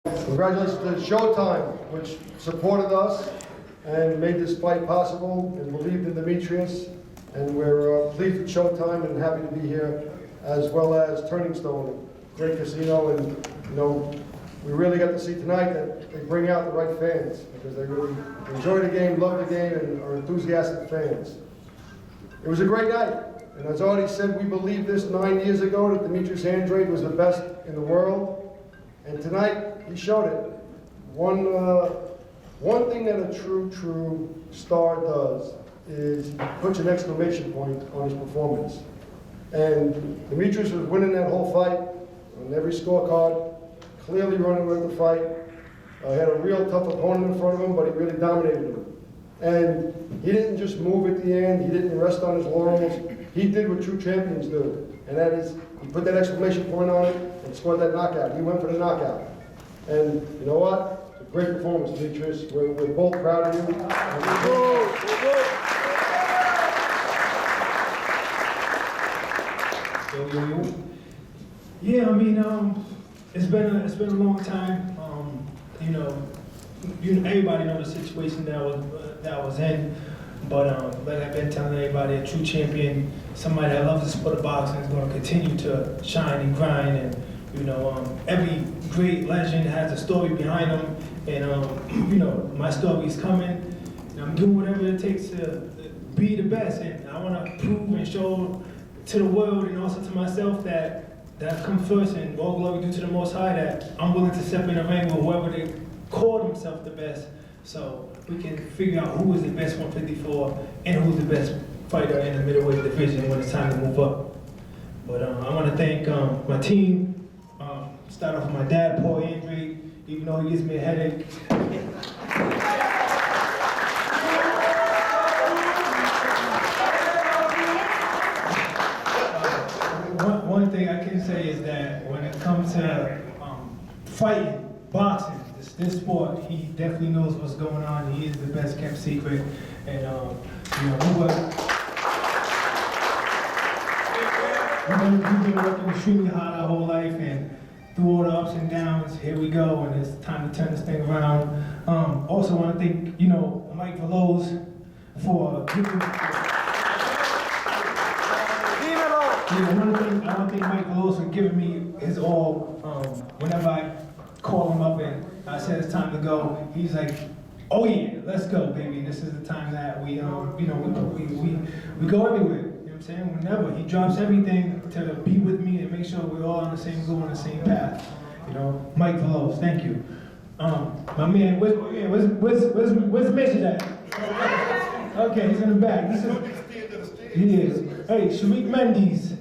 Congratulations to Showtime, which supported us and made this fight possible and believed in Demetrius. And we're pleased with Showtime and happy to be here, as well as Turning Stone, great casino. And we really got to see tonight that they bring out the right fans because they really enjoy the game, love the game, and are enthusiastic fans. It was a great night. And as already said, we believed this 9 years ago that Demetrius Andrade was the best in the world. And tonight, he showed it. One thing that a true star does is puts an exclamation point on his performance. And Demetrius was winning that whole fight on every scorecard, clearly running with the fight. Had a real tough opponent in front of him, but he really dominated him. And he didn't just move at the end, he didn't rest on his laurels. He did what true champions do, and that is, he put that exclamation point on it and scored that knockout. He went for the knockout. And you know what? It's a great performance, Demetrius. We're both proud of you. Yeah, I mean, it's been a long time. Everybody knows the situation that I was in. But like I've been telling everybody, a true champion, somebody that loves the sport of boxing, is going to continue to shine and grind. And every great legend has a story behind them. And my story is coming. And I'm doing whatever it takes to be the best. And I want to prove and show to the world and also to myself that I've come first, and all glory due to the Most High, that I'm willing to step in the ring with whoever they call themselves the best. So we can figure out who is the best 154 and who's the best fighter in the middleweight division when it's time to move up. But I want to thank my team. Start off with my dad, Paul Andrade, even though he gives me a headache. One thing I can say is that when it comes to fighting, boxing, this sport, he definitely knows what's going on. He is the best kept secret, and we've been working extremely hard our whole life, and through all the ups and downs, here we go, and it's time to turn this thing around. Also, want to thank Mike Veloz for giving. I want to thank Mike Veloz for giving me his all. Whenever I call him up and I said it's time to go, he's like, "Oh yeah, let's go, baby. This is the time that we go everywhere." You know what I'm saying? Whenever he drops everything to be with me and make sure we're all on the same goal, on the same path. Mike Veloz, thank you. My man, where's Mitch at? Okay, he's in the back. He is. Hey, Sharik Mendes.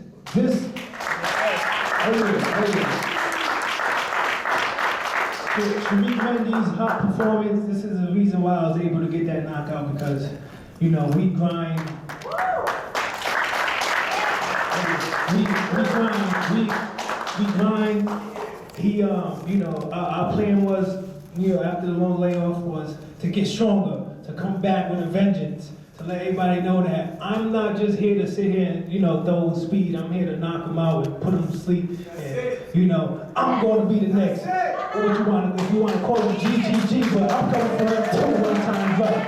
Sharik Mendes' hot performance. This is the reason why I was able to get that knockout, because we grind. We grind. He, our plan was, after the long layoff, was to get stronger, to come back with a vengeance, to let everybody know that I'm not just here to sit here and, throw speed. I'm here to knock them out and put them to sleep. And, I'm going to be the next. If you want to call him GGG, but I'm coming for him too one time, right?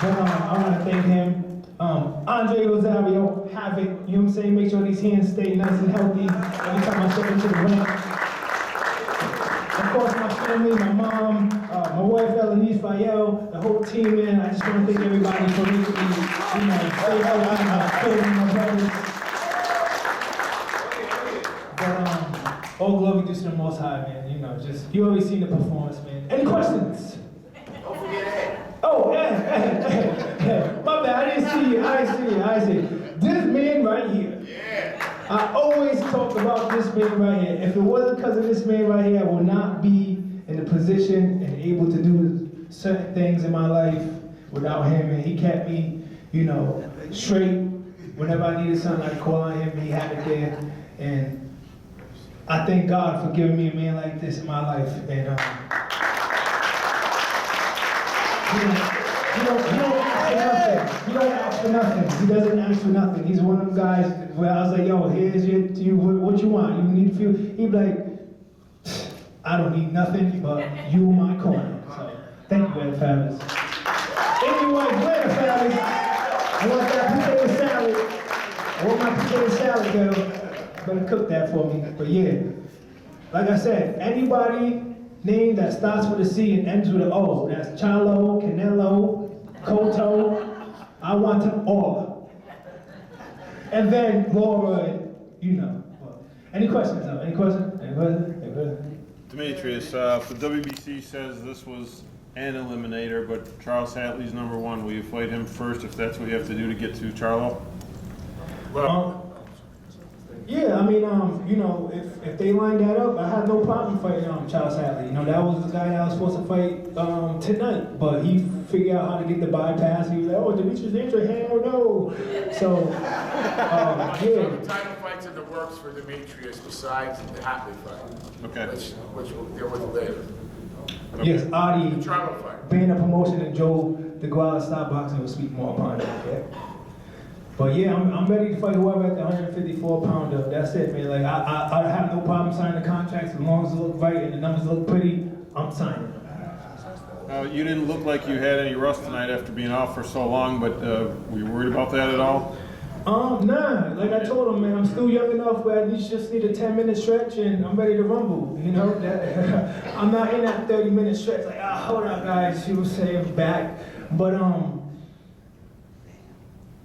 But I want to thank him. Andre Rosario, Havoc, you know what I'm saying? Make sure these hands stay nice and healthy every time I step into the ring. Of course, my family, my mom, my wife, Elenise Fayel, the whole team, man. I just want to thank everybody for making me, stay healthy, my brothers. But all glory to the Most High, man. You always seen the performance, man. Any questions? Don't forget Ed. Oh, Ed. My bad, I didn't see you. I see. This man right here. Yeah. I always talk about this man right here. If it wasn't because of this man right here, I would not be in the position and able to do certain things in my life without him. And he kept me, straight. Whenever I needed something, I'd call on him. He had it there. And I thank God for giving me a man like this in my life. And he don't ask for nothing. He doesn't ask for nothing. He's one of them guys where I was like, yo, here's what you want. You need to feel. He'd be like, I don't need nothing but you in my corner. So thank you, Ed Fabulous. Anyone, where Fabulous? I want that potato salad. I want my potato salad, girl. Better cook that for me. But yeah, like I said, anybody name that starts with a C and ends with an O. That's Chalo, Canelo, Koto. I want them all. And then Laura, you know. Any questions though? Any questions? Any questions? Any questions? Demetrius, the WBC says this was an eliminator, but Charles Hatley's number one. Will you fight him first if that's what you have to do to get to Charlo? Yeah, I mean, you know, if they line that up, I have no problem fighting Charles Hatley. You know, that was the guy that I was supposed to fight tonight, but he figured out how to get the bypass. He was like, oh, Demetrius Andre, hell no. So, yeah. So the title fights in the works for Demetrius besides the Hatley fight. Okay. Which we'll deal with later. Yes, Adi, The Charlo fight. being a promotion, and Joe DeGuala Stop Boxing will speak more upon that. Okay? But yeah, I'm ready to fight whoever at the 154 pounder. That's it, man. Like I have no problem signing the contracts as long as it look right and the numbers look pretty. I'm signing. You didn't look like you had any rust tonight after being off for so long, but were you worried about that at all? Nah. Like I told him, man, I'm still young enough where I just need a 10-minute stretch and I'm ready to rumble. You know, that I'm not in that 30-minute stretch. Like, hold up, guys. She was saying back, but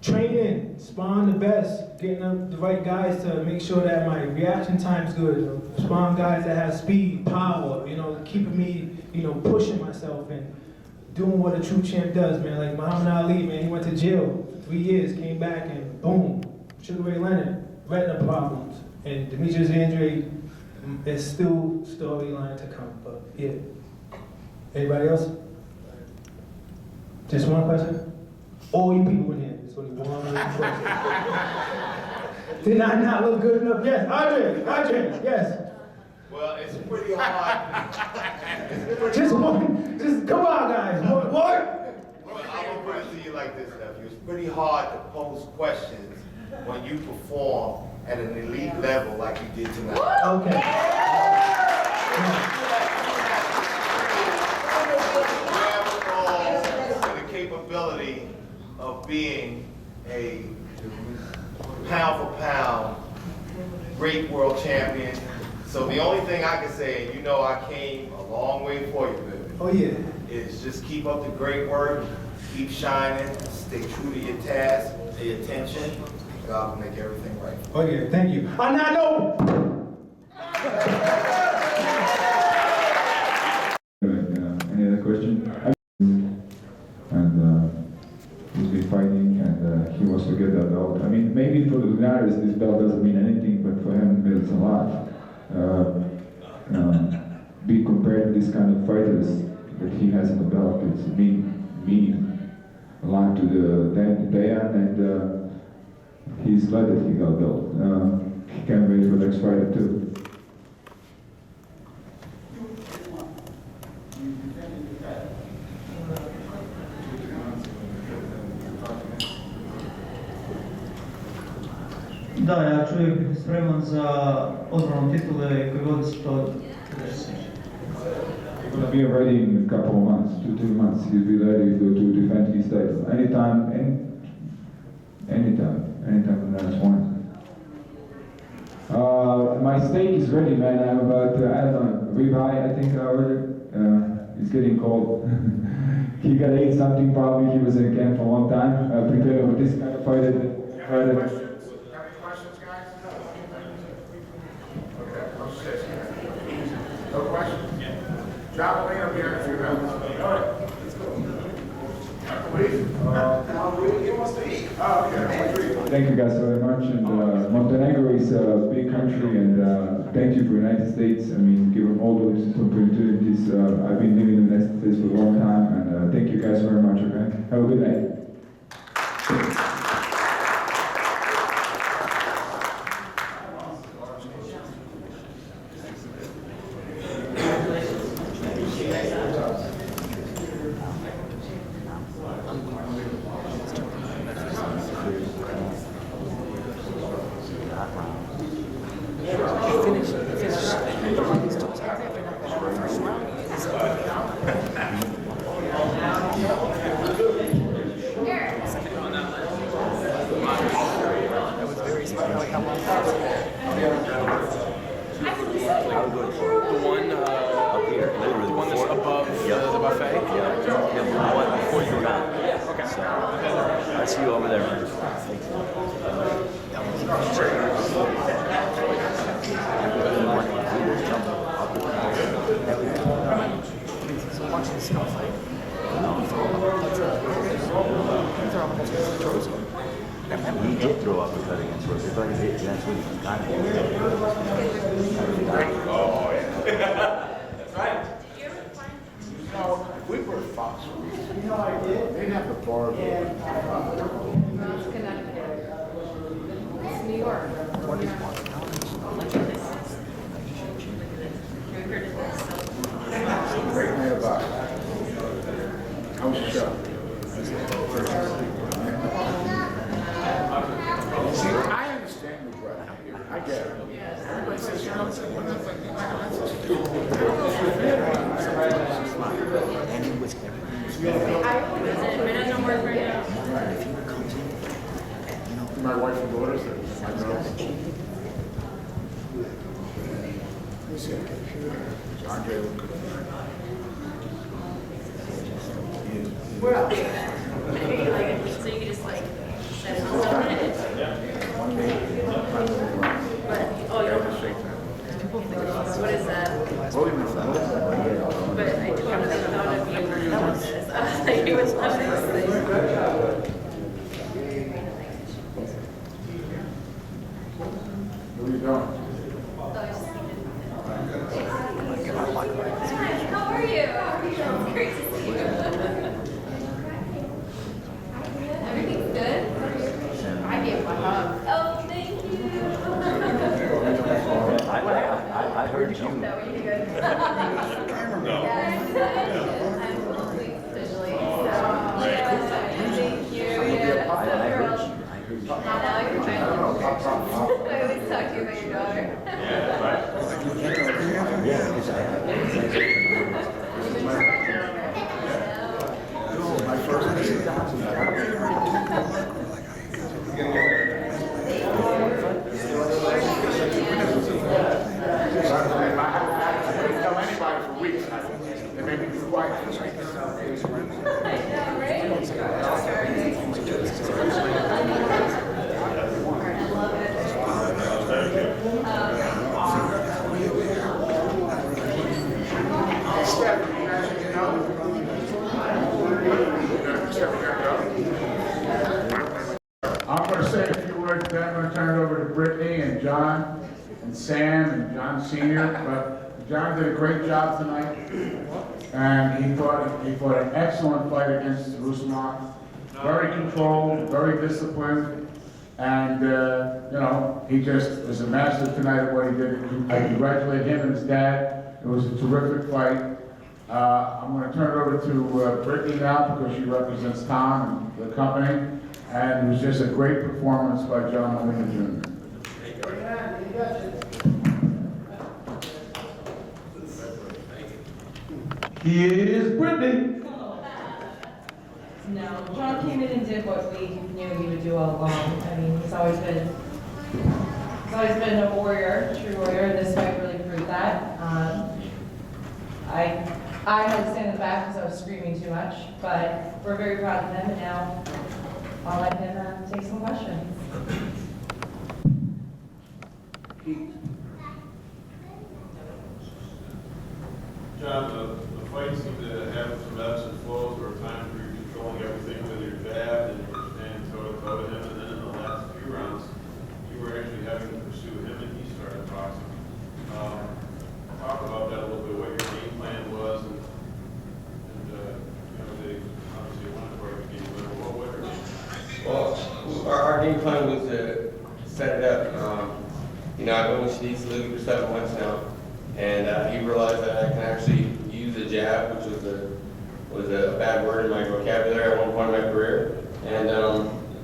training, sparring the best, getting the right guys to make sure that my reaction time's good. Sparring guys that have speed, power, you know, keeping me, you know, pushing myself and doing what a true champ does, man. Like Muhammad Ali, man, he went to jail for 3 years, came back and boom, Sugar Ray Leonard, retina problems. And Demetrius Andre is still storyline to come, but yeah. Anybody else? Just one question? All you people in here. It's only one question. Did I not look good enough? Yes, Andre, yes. Well, it's pretty hard. Just one, just come on, guys. What? Well, I'm gonna put it to you like this, nephew. It's pretty hard to pose questions when you perform at an elite level like you did tonight. Okay. The capability of being a pound for pound great world champion. So the only thing I can say, and you know I came a long way for you, baby. Oh yeah. Is just keep up the great work, keep shining, stay true to your task, pay attention. God will make everything right. Oh yeah, thank you. I know. Any other question? And he's been fighting, and he wants to get that belt. I mean, maybe for the Lunaris, this belt doesn't mean anything, but for him, it means a lot. Be compared to these kind of fighters that he has in the belt, it's meaning a lot to the Dan, and he's glad that he got a belt. He can't wait for the next fighter too. Da, ja čovjek je spreman za odbranu titule koji vodi se to. He's going to be ready in a couple of months, 2-3 months. He'll be ready to defend his title anytime the next one. My steak is ready, man. I'm about, I don't know, ribeye, I think I ordered. It's getting cold. He got ate something probably. He was in camp for a long time, preparing for this kind of fight. Any questions, guys? Okay, no questions? John Molina will be here in a few minutes. All right, let's go. He wants to eat. Oh, okay. Thank you guys very much. And Montenegro is a big country, and thank you for the United States. I mean, give them all those opportunities. I've been living in the United States for a long time, and thank you guys very much. Okay, have a good night. Finish. So watching this stuff like, he did throw up a cut against Rose. It's like that's what he kind That's right. You know, if we were at Fox, they'd have the bar. It's Connecticut. It's New York. What is Boston? Great night about it. How was the show? See, I understand the Brett. I get it. Everybody says, you know, it's like, that's just too. And he was everything. If he comes in, and, you know, My wife and daughter said, my girls. Let me see. John Jay looked good. Well. So you could just like set it on something. Oh, you're. What is that? But I totally thought of you for this. I was like, he was loving this thing. What are you doing? How are you? It's great to see you. Everything's good? I gave him a hug. Oh, thank you. I heard you. No, were you good? Yes. I'm totally officially. Thank you. Yeah, I so heard thrilled. you. I heard you. And now you're trying to I always talk to you about your daughter. Yeah, because My first I didn't tell anybody for weeks. They made me be quiet. I know, right? I love it. Steph, you guys, you know? I'm going to say a few words, then I'm going to turn it over to Brittany and John and Sam and John Sr. But John did a great job tonight, and he fought an excellent fight against Ruslan. Very controlled, very disciplined, and you know, he just was a master tonight at what he did. I congratulate him and his dad. It was a terrific fight. I'm going to turn it over to Brittany now because she represents Tom and the company. And it was just a great performance by John Molina Jr. Here is Brittany. No, John came in and did what we knew he would do all along. I mean, he's always been a warrior, a true warrior, and this fight really proved that. I had to stand in the back because I was screaming too much, but we're very proud of him, and now I'll let him take some questions. John, the fight seemed to have some ebbs and flows, where at times where you're controlling everything with your jab and you were standing toe to toe with him, and then in the last few rounds, you were actually having to pursue him and he started boxing. Talk about that a little bit, what your game plan was, and you know, they obviously wanted for the game plan. What was your game plan? Well, our game plan was to set it up. You know, I've been with Shanice Luke for 7 months now, and he realized that I can actually use a jab, which was a bad word in my vocabulary at one point in my career. And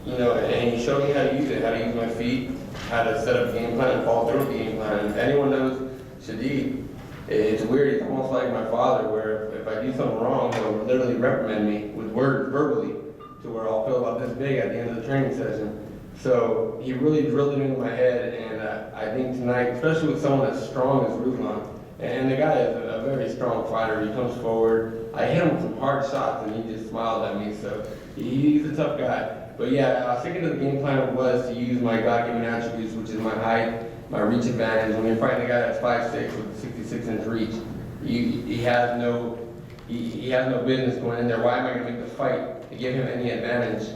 you know, and he showed me how to use it, how to use my feet, how to set up a game plan and follow through with the game plan. And if anyone knows Shadid, it's weird. He's almost like my father, where if I do something wrong, he'll literally reprimand me with words, verbally, to where I'll feel about this big at the end of the training session. So he really drilled it into my head, and I think tonight, especially with someone as strong as Ruslan, and the guy is a very strong fighter. He comes forward. I hit him with some hard shots, and he just smiled at me. So he's a tough guy. But yeah, sticking to the game plan was to use my God-given attributes, which is my height, my reach advantage. When you're fighting a guy that's 5'6" with a 66-inch reach, he has no business going in there. Why am I going to make the fight to give him any advantage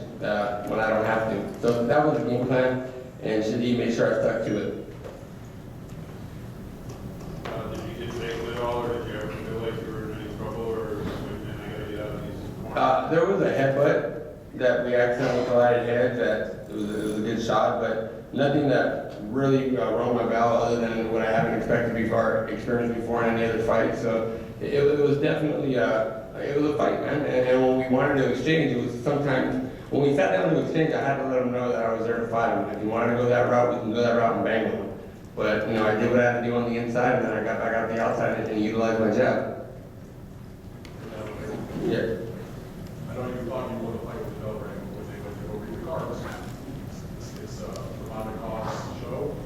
when I don't have to? So that was the game plan, and Shadi made sure I stuck to it. Did you get saved at all, or did you ever feel like you were in any trouble, or I gotta get out of these corners? There was a headbutt that we accidentally collided heads. That it was a good shot, but nothing that really rung my bell other than what I haven't experienced before in any other fight. So it was definitely it was a fight, man. And when we wanted to exchange, it was sometimes when we sat down to exchange, I had to let them know that I was there to fight them. If you wanted to go that route, we can go that route and bang them. But you know, I did what I had to do on the inside, and then I got the outside and utilized my jab. Yeah. I know you thought you would have played with Bell Ring, but they went to go read the cards. It's Provodnikov's show.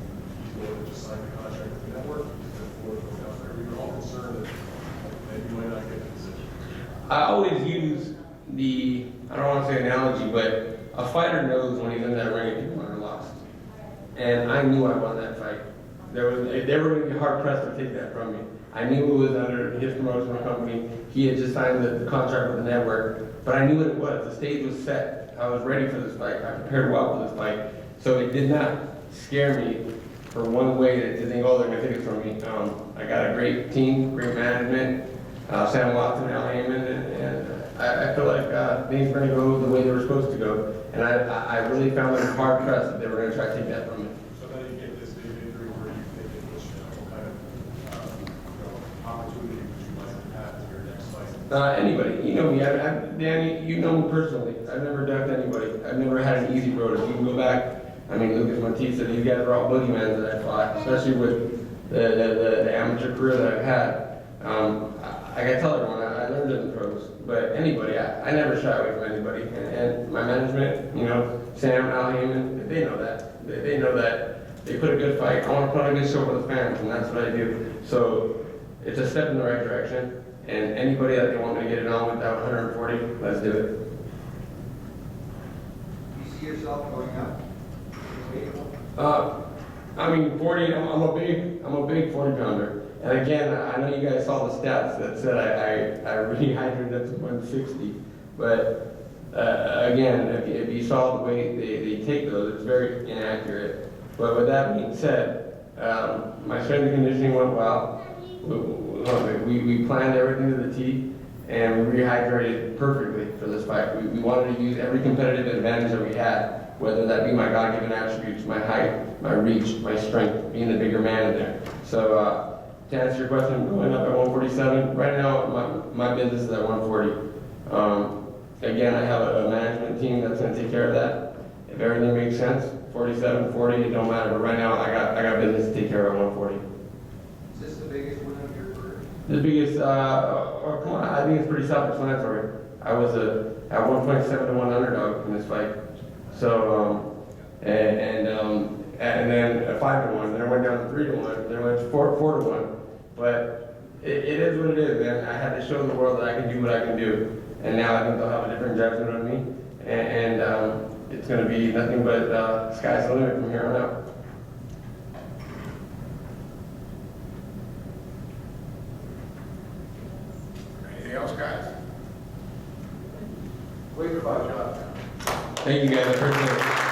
He's willing to just sign the contract with the network. He's going to forward it out there. We were all concerned that maybe you might not get the position. I always use I don't want to say analogy, but a fighter knows when he's in that ring if he won or lost. And I knew I won that fight. They were going to be hard pressed to take that from me. I knew it was under his promotional company. He had just signed the contract with the network, but I knew what it was. The stage was set. I was ready for this fight. I prepared well for this fight. So it did not scare me for one way to think, oh, they're going to take it from me. I got a great team, great management, Sam Watson, Al Heyman, and I feel like things were going to go the way they were supposed to go. And I really found them hard pressed that they were going to try to take that from me. So then you get this big injury where you think it was what kind of opportunity would you like to have in your next fight? Anybody, you know me, Danny, you know me personally. I've never ducked anybody. I've never had an easy road. If you can go back, I mean, Lucas Matissa, these guys are all boogeymen that I fought, especially with the amateur career that I've had. I gotta tell everyone, I learned it in the pros, but anybody, I never shy away from anybody. And my management, you know, Sam, Al Heyman, they know that. They know that they put a good fight. I want to put on a good show for the fans, and that's what I do. So it's a step in the right direction. And anybody that they want me to get it on with that 140, let's do it. Do you see yourself going up? I mean, 40. I'm a big 40 pounder. And again, I know you guys saw the stats that said I rehydrated up to 160. But again, if you saw the way they take those, it's very inaccurate. But with that being said, my strength and conditioning went well. We planned everything to the T, and we rehydrated perfectly for this fight. We wanted to use every competitive advantage that we had, whether that be my God-given attributes, my height, my reach, my strength, being the bigger man in there. So to answer your question, going up at 147, right now my business is at 140. Again, I have a management team that's going to take care of that. If everything makes sense, 47, 40, it don't matter. But right now, I got business to take care of at 140. Is this the biggest win of your career? The biggest, come on, I think it's pretty self-explanatory. I was at 1.7 to 1 underdog in this fight. So, and then 5 to 1. Then I went down to 3 to 1. Then I went to 4 to 1. But it is what it is, man. I had to show the world that I can do what I can do. And now I think they'll have a different judgment on me. And it's going to be nothing but sky's the limit from here on out. Anything else, guys? Great fight, John. Thank you, guys. I appreciate it.